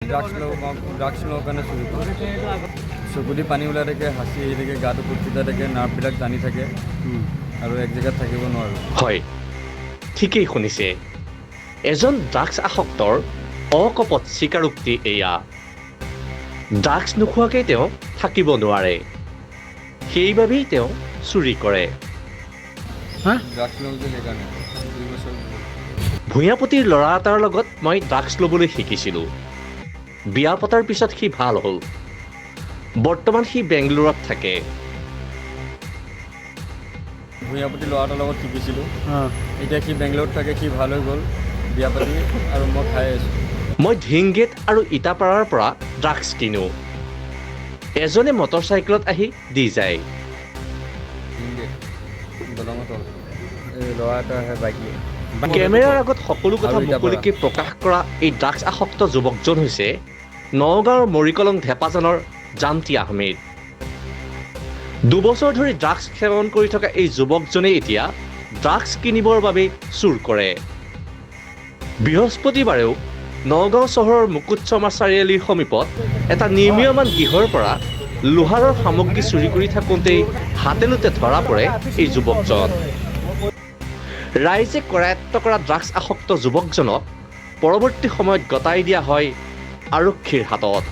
Drugs লোৱাৰ কাৰণে চুৰি কৰে চকুদি পানী ওলাই থাকে হাঁচি আহি থাকে গাটো ফুৰ্তিতা থাকে নাৰ্ভবিলাক টানি থাকে আৰু এক জেগাত থাকিব নোৱাৰোঁ হয় ঠিকেই শুনিছে এজন ড্ৰাগছ আসক্তৰ অকপট স্বীকাৰোক্তি এয়া ড্ৰাগছ নোখোৱাকৈ তেওঁ থাকিব নোৱাৰে সেইবাবেই তেওঁ চুৰি কৰে ড্ৰাগছ লওঁ যে সেইকাৰণে 2 বছৰ ভূঞাপতিৰ ল'ৰা এটাৰ লগত মই ড্ৰাগছ ল'বলৈ শিকিছিলোঁ বিয়া পতাৰ পিছত সি ভাল হ'ল বৰ্তমান সি বেংগলোৰত থাকে ভূঞাপতি ল'ৰা এটাৰ লগত শিকিছিলোঁ এতিয়া সি বেংগলোৰত থাকে সি ভাল হৈ গ'ল বিয়া পাতি আৰু মই খাই আছোঁ মই ধিংগেট আৰু ইটাপাৰাৰ পৰা ড্ৰাগছ কিনো এজনে মটৰচাইকেলত আহি দি যায় দলঙত এই ল'ৰা এটা আহে বাইক লৈ কেমেৰাৰ আগত সকলো কথা আৰু ইটাপাৰা। মুকলিকৈ প্ৰকাশ কৰা এই ড্ৰাগছ আসক্ত যুৱকজন হৈছে নগাঁৱৰ মৰিকলং ধেপাজানৰ জান্তি আহমেদ 2 বছৰ ধৰি ড্ৰাগছ সেৱন কৰি থকা এই যুৱকজনে এতিয়া ড্ৰাগছ কিনিবৰ বাবে চুৰ কৰে বৃহস্পতিবাৰেও নগাঁও চহৰৰ মুকুট শৰ্মা চাৰিআলিৰ সমীপত এটা নিৰ্মীয়মান গৃহৰ পৰা লোহাৰৰ সামগ্ৰী চুৰি কৰি থাকোঁতেই হাতেলোতে ধৰা পৰে এই যুৱকজন ৰাইজে কৰায়ত্ব কৰা ড্ৰাগছ আসক্ত যুৱকজনক পৰৱৰ্তী সময়ত গতাই দিয়া হয় আৰক্ষীৰ হাতত